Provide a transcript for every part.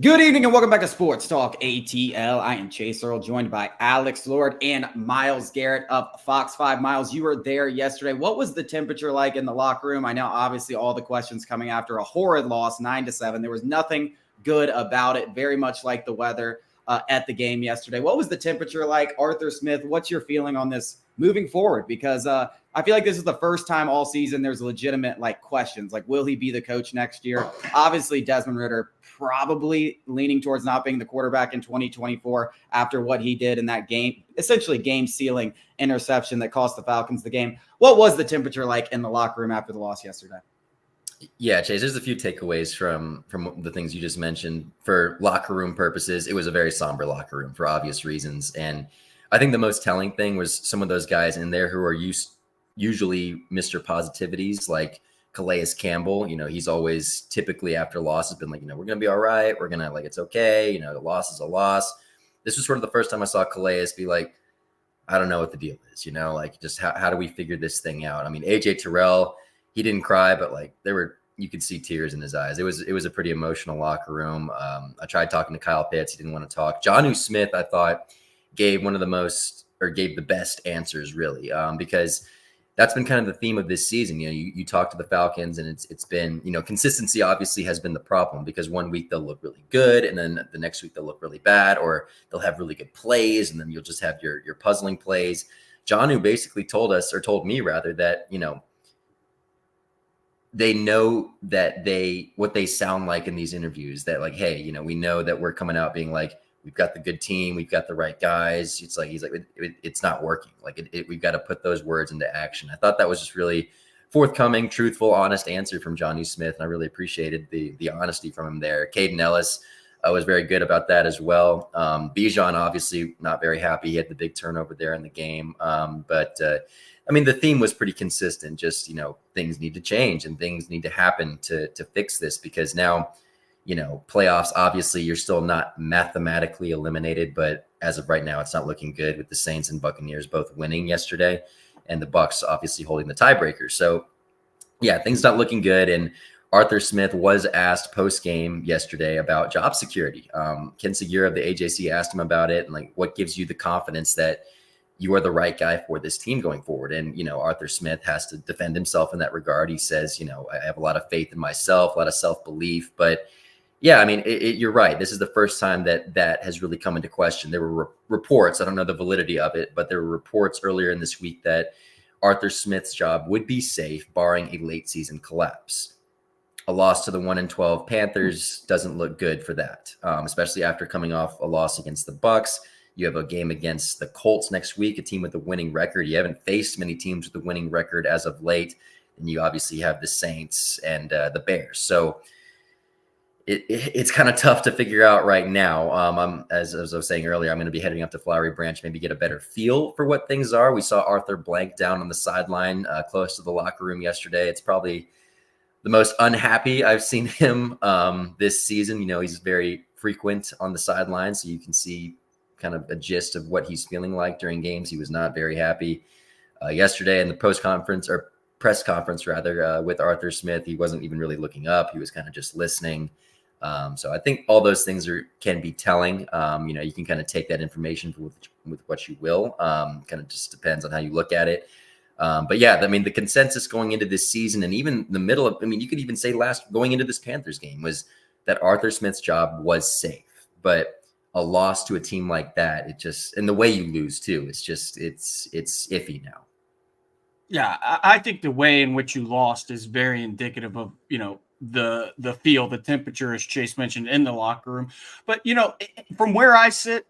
Good evening and welcome back to Sports Talk ATL. I am Chase Earl, joined by Alex Lord and Miles Garrett of Fox 5. Miles, you were there yesterday. What was the temperature like in the locker room? I know obviously all the questions coming after a horrid loss, 9-7. There was nothing good about it, very much like the weather at the game yesterday. What was the temperature like? Arthur Smith, what's your feeling on this moving forward? Because I feel like this is the first time all season there's legitimate questions. Will he be the coach next year? Obviously, Desmond Ridder probably leaning towards not being the quarterback in 2024 after what he did in that game, essentially game-sealing interception that cost the Falcons the game. What was the temperature like in the locker room after the loss yesterday? Yeah, Chase, there's a few takeaways from the things you just mentioned. For locker room purposes, it was a very somber locker room for obvious reasons. And I think the most telling thing was some of those guys in there who are usually Mr. Positivities, like Calais Campbell. He's always typically after losses been like, we're going to be all right. We're going to it's okay. The loss is a loss. This was sort of the first time I saw Calais be like, I don't know what the deal is, just how do we figure this thing out? I mean, AJ Terrell, he didn't cry, but you could see tears in his eyes. It was a pretty emotional locker room. I tried talking to Kyle Pitts. He didn't want to talk. Jonnu Smith, I thought, gave the best answers really, because that's been kind of the theme of this season. You talk to the Falcons and it's been, consistency obviously has been the problem, because one week they'll look really good and then the next week they'll look really bad, or they'll have really good plays and then you'll just have your puzzling plays. Jonnu basically told me rather, that, they know that what they sound like in these interviews, that hey, we know that we're coming out being like, we've got the good team, we've got the right guys. It's he's like, it's not working. We've got to put those words into action. I thought that was just really forthcoming, truthful, honest answer from Jonnu Smith, and I really appreciated the honesty from him there. Caden Ellis was very good about that as well. Bijan obviously not very happy. He had the big turnover there in the game, but the theme was pretty consistent. Just things need to change and things need to happen to fix this, because now, playoffs, obviously you're still not mathematically eliminated, but as of right now, it's not looking good, with the Saints and Buccaneers both winning yesterday and the Bucs obviously holding the tiebreaker. So yeah, things not looking good. And Arthur Smith was asked post-game yesterday about job security. Ken Segura of the AJC asked him about it, and what gives you the confidence that you are the right guy for this team going forward? And, Arthur Smith has to defend himself in that regard. He says, I have a lot of faith in myself, a lot of self-belief, but yeah, you're right. This is the first time that has really come into question. There were reports, I don't know the validity of it, but there were reports earlier in this week that Arthur Smith's job would be safe, barring a late season collapse. A loss to the 1-12 Panthers doesn't look good for that, especially after coming off a loss against the Bucs. You have a game against the Colts next week, a team with a winning record. You haven't faced many teams with a winning record as of late. And you obviously have the Saints and the Bears. So it's kind of tough to figure out right now. As I was saying earlier, I'm going to be heading up to Flowery Branch, maybe get a better feel for what things are. We saw Arthur blank down on the sideline close to the locker room yesterday. It's probably the most unhappy I've seen him this season. He's very frequent on the sideline, so you can see kind of a gist of what he's feeling like during games. He was not very happy yesterday in the press conference rather, with Arthur Smith. He wasn't even really looking up. He was kind of just listening. So I think all those things can be telling. You can kind of take that information with what you will. Kind of just depends on how you look at it. But yeah, the consensus going into this season, and even the middle of, you could even say going into this Panthers game, was that Arthur Smith's job was safe. But a loss to a team like that, and the way you lose too, it's iffy now. Yeah, I think the way in which you lost is very indicative of, the feel, the temperature, as Chase mentioned, in the locker room. But, from where I sit,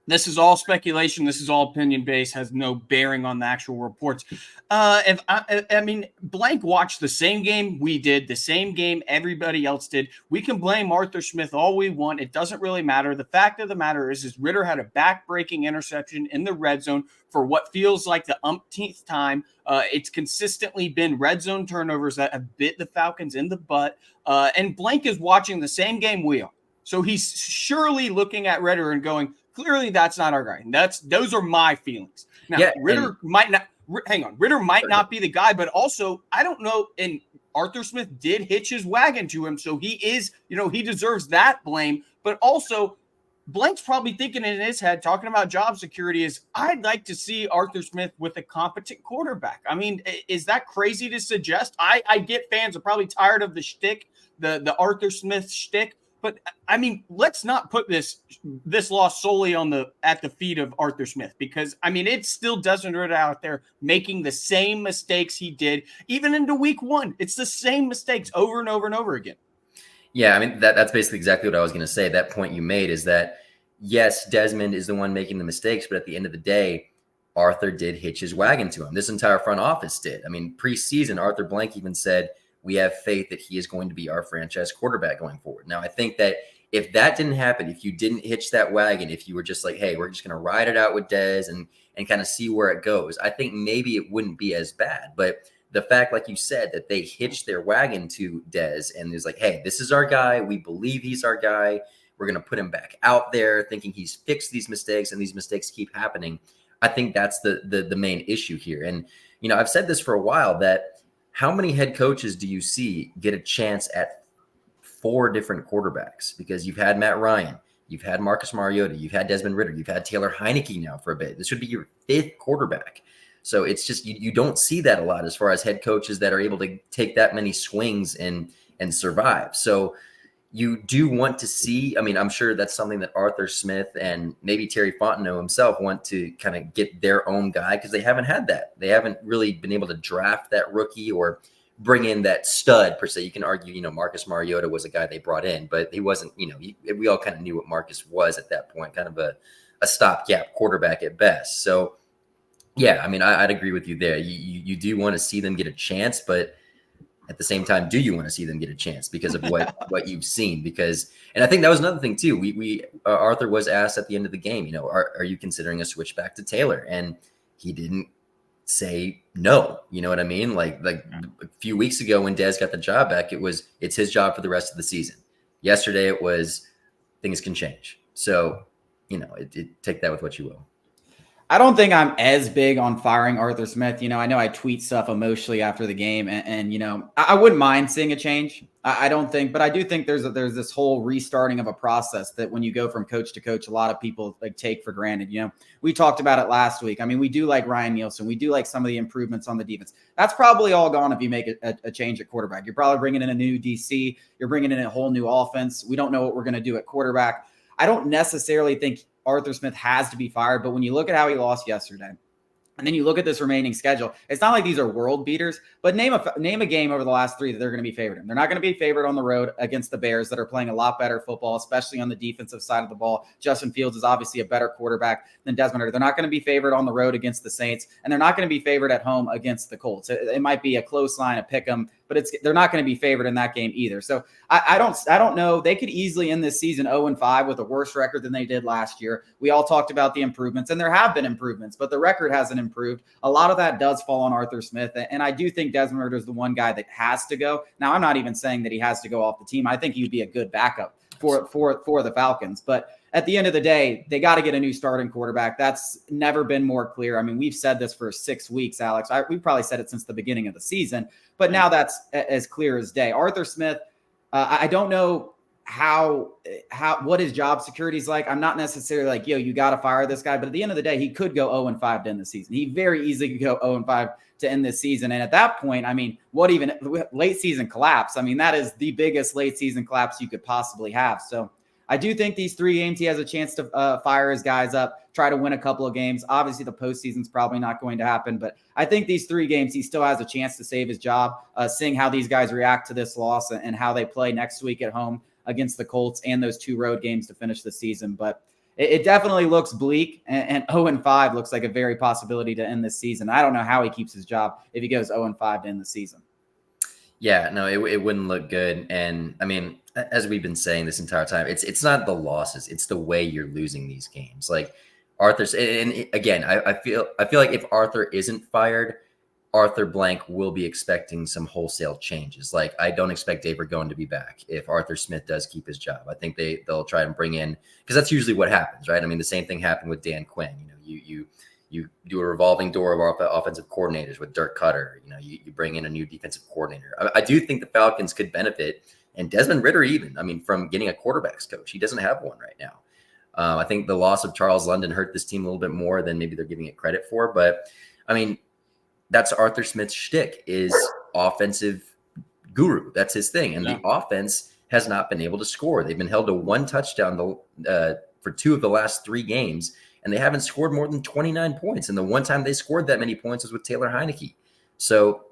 this is all speculation. This is all opinion based, has no bearing on the actual reports. Blank watched the same game we did, the same game everybody else did. We can blame Arthur Smith all we want. It doesn't really matter. The fact of the matter is Ridder had a back-breaking interception in the red zone for what feels like the umpteenth time. It's consistently been red zone turnovers that have bit the Falcons in the butt. And Blank is watching the same game we are. So he's surely looking at Ridder and going, clearly that's not our guy. Those are my feelings. Now, yeah, Ridder might not be the guy, but also I don't know. And Arthur Smith did hitch his wagon to him. So he is, he deserves that blame. But also, Blank's probably thinking in his head, talking about job security, is I'd like to see Arthur Smith with a competent quarterback. I mean, is that crazy to suggest? I get fans are probably tired of the shtick, the Arthur Smith shtick. But I mean, let's not put this loss solely at the feet of Arthur Smith, because I mean, it's still Desmond Ridder out there making the same mistakes he did even into week 1. It's the same mistakes over and over and over again. Yeah, I mean, that's basically exactly what I was going to say. That point you made is that, yes, Desmond is the one making the mistakes, but at the end of the day, Arthur did hitch his wagon to him. This entire front office did. I mean, preseason, Arthur Blank even said, we have faith that he is going to be our franchise quarterback going forward. Now, I think that if that didn't happen, if you didn't hitch that wagon, if you were just like, hey, we're just going to ride it out with Dez and kind of see where it goes, I think maybe it wouldn't be as bad. But the fact, like you said, that they hitched their wagon to Dez and is like, hey, this is our guy. We believe he's our guy. We're going to put him back out there thinking he's fixed these mistakes, and these mistakes keep happening. I think that's the main issue here. And, I've said this for a while, that how many head coaches do you see get a chance at 4 different quarterbacks? Because you've had Matt Ryan, you've had Marcus Mariota, you've had Desmond Ridder, you've had Taylor Heineke now for a bit. This would be your 5th quarterback. So it's just, you don't see that a lot as far as head coaches that are able to take that many swings and survive. So you do want to see, I mean, I'm sure that's something that Arthur Smith and maybe Terry Fontenot himself want to kind of get their own guy, because they haven't had that. They haven't really been able to draft that rookie or bring in that stud per se. You can argue, Marcus Mariota was a guy they brought in, but he wasn't, we all kind of knew what Marcus was at that point, kind of a stopgap quarterback at best. So yeah, I mean, I'd agree with you there. You do want to see them get a chance, but at the same time, do you want to see them get a chance because of what you've seen? And I think that was another thing too. Arthur was asked at the end of the game, are you considering a switch back to Taylor? And he didn't say no. You know what I mean? Like a few weeks ago when Dez got the job back, it's his job for the rest of the season. Yesterday it was things can change. So, take that with what you will. I don't think I'm as big on firing Arthur Smith. I know I tweet stuff emotionally after the game, and I wouldn't mind seeing a change. I don't think, but I do think there's this whole restarting of a process that when you go from coach to coach, a lot of people take for granted. We talked about it last week. I mean, we do like Ryan Nielsen. We do like some of the improvements on the defense. That's probably all gone if you make a change at quarterback. You're probably bringing in a new DC. You're bringing in a whole new offense. We don't know what we're going to do at quarterback. I don't necessarily think Arthur Smith has to be fired, but when you look at how he lost yesterday, and then you look at this remaining schedule, it's not like these are world beaters, but name a game over the last 3 that they're going to be favored in. They're not going to be favored on the road against the Bears that are playing a lot better football, especially on the defensive side of the ball. Justin Fields is obviously a better quarterback than Desmond Ridder. They're not going to be favored on the road against the Saints, and they're not going to be favored at home against the Colts. It might be a close line, a pick 'em, but they're not going to be favored in that game either. So I don't know. They could easily end this season 0-5 with a worse record than they did last year. We all talked about the improvements, and there have been improvements, but the record hasn't improved. A lot of that does fall on Arthur Smith, and I do think Desmond Ridder is the one guy that has to go. Now, I'm not even saying that he has to go off the team. I think he'd be a good backup for the Falcons, but at the end of the day, they got to get a new starting quarterback. That's never been more clear. I mean, we've said this for 6 weeks, Alex. We've probably said it since the beginning of the season, but now that's as clear as day. Arthur Smith, I don't know what his job security is like. I'm not necessarily like, you got to fire this guy, but at the end of the day, he could go 0-5 to end the season. He very easily could go 0-5 to end this season. And at that point, I mean, what even late season collapse? I mean, that is the biggest late season collapse you could possibly have. So I do think these 3 games, he has a chance to fire his guys up, try to win a couple of games. Obviously, the postseason's probably not going to happen, but I think these 3 games, he still has a chance to save his job, seeing how these guys react to this loss and how they play next week at home against the Colts and those 2 road games to finish the season. But it definitely looks bleak, and 0-5 looks like a very possibility to end this season. I don't know how he keeps his job if he goes 0-5 to end the season. Yeah, no, it wouldn't look good. And I mean, as we've been saying this entire time, it's not the losses, it's the way you're losing these games. Like Arthur's, and again, I feel like if Arthur isn't fired, Arthur Blank will be expecting some wholesale changes. Like I don't expect Dave Ragone to be back if Arthur Smith does keep his job. I think they'll try and bring in, because that's usually what happens, right? I mean, the same thing happened with Dan Quinn. You do a revolving door of offensive coordinators with Dirk Cutter. You bring in a new defensive coordinator. I do think the Falcons could benefit, and Desmond Ridder even, from getting a quarterback's coach. He doesn't have one right now. I think the loss of Charles London hurt this team a little bit more than maybe they're giving it credit for. But, that's Arthur Smith's shtick, is offensive guru. That's his thing. And the offense has not been able to score. They've been held to one touchdown for 2 of the last 3 games. And they haven't scored more than 29 points. And the one time they scored that many points was with Taylor Heineke. So,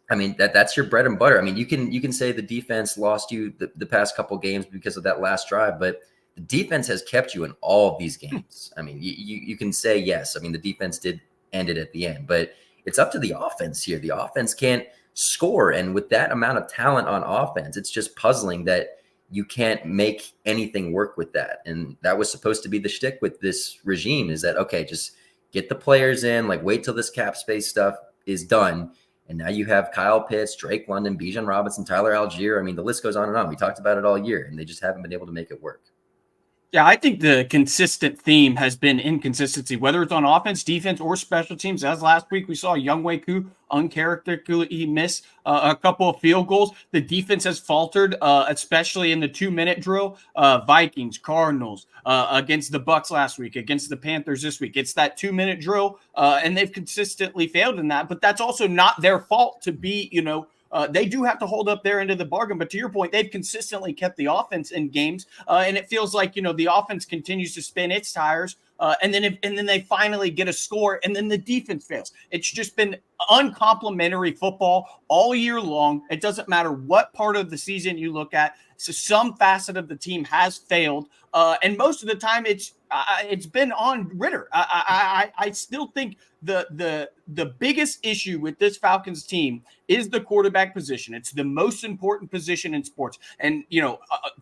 that's your bread and butter. You can say the defense lost you the past couple games because of that last drive, but the defense has kept you in all of these games. You can say, yes, the defense did end it at the end, but it's up to the offense here. The offense can't score. And with that amount of talent on offense, it's just puzzling that you can't make anything work with that. And that was supposed to be the shtick with this regime, is that, okay, just get the players in, wait till this cap space stuff is done. And now you have Kyle Pitts, Drake London, Bijan Robinson, Tyler Algier. The list goes on and on. We talked about it all year, and they just haven't been able to make it work. Yeah, I think the consistent theme has been inconsistency, whether it's on offense, defense, or special teams. As last week, we saw Younghoe Koo uncharacteristically miss a couple of field goals. The defense has faltered, especially in the 2-minute drill. Vikings, Cardinals, against the Bucks last week, against the Panthers this week. It's that 2-minute drill, and they've consistently failed in that. But that's also not their fault to be, they do have to hold up their end of the bargain, but to your point, they've consistently kept the offense in games, and it feels like the offense continues to spin its tires, and then they finally get a score, and then the defense fails. It's just been uncomplimentary football all year long. It doesn't matter what part of the season you look at. So some facet of the team has failed, and most of the time it's been on Ridder. I still think the biggest issue with this Falcons team is the quarterback position. It's the most important position in sports. And,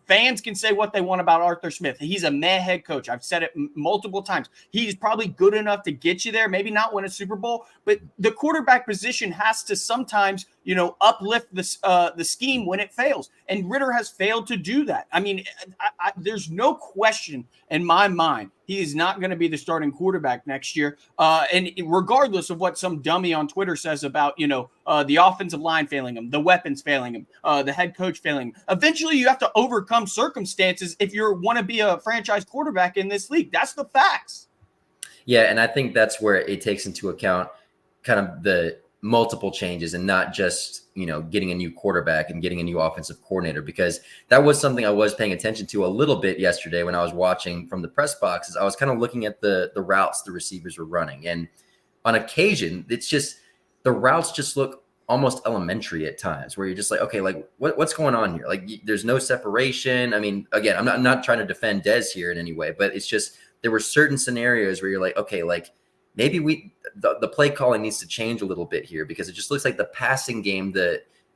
fans can say what they want about Arthur Smith. He's a meh head coach. I've said it multiple times. He's probably good enough to get you there, maybe not win a Super Bowl, but the quarterback position has to sometimes, uplift the scheme when it fails. And Ridder has failed to do that. There's no question in my mind he is not going to be the starting quarterback next year. And regardless of what some dummy on Twitter says about, the offensive line failing him, the weapons failing him, the head coach failing him, eventually you have to overcome circumstances if you want to be a franchise quarterback in this league. That's the facts. Yeah, and I think that's where it takes into account kind of the multiple changes and not just, getting a new quarterback and getting a new offensive coordinator, because that was something I was paying attention to a little bit yesterday when I was watching from the press boxes. I was kind of looking at the routes the receivers were running. And on occasion, it's just the routes just look almost elementary at times, where you're just like, okay, what's going on here? There's no separation. Again, I'm not trying to defend Dez here in any way, but it's just there were certain scenarios where you're like, okay, maybe the play calling needs to change a little bit here, because it just looks like the passing game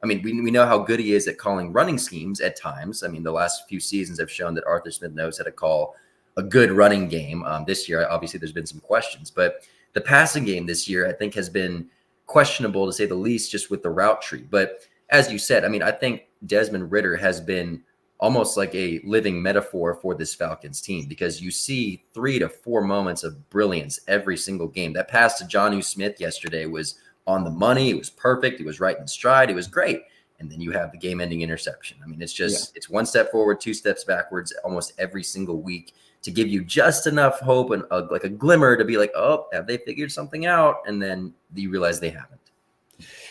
we know how good he is at calling running schemes at times. The last few seasons have shown that Arthur Smith knows how to call a good running game. This year, obviously, there's been some questions, but the passing game this year, I think, has been questionable to say the least, just with the route tree. But as you said, I think Desmond Ridder has been almost like a living metaphor for this Falcons team, because you see 3 to 4 moments of brilliance every single game. That pass to Jonnu Smith yesterday was on the money. It was perfect. It was right in stride. It was great. And then you have the game-ending interception. It's just It's 1 step forward, 2 steps backwards almost every single week to give you just enough hope and a glimmer to be like, oh, have they figured something out? And then you realize they haven't.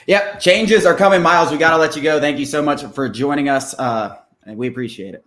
Yep, changes are coming, Miles. We got to let you go. Thank you so much for joining us. And we appreciate it.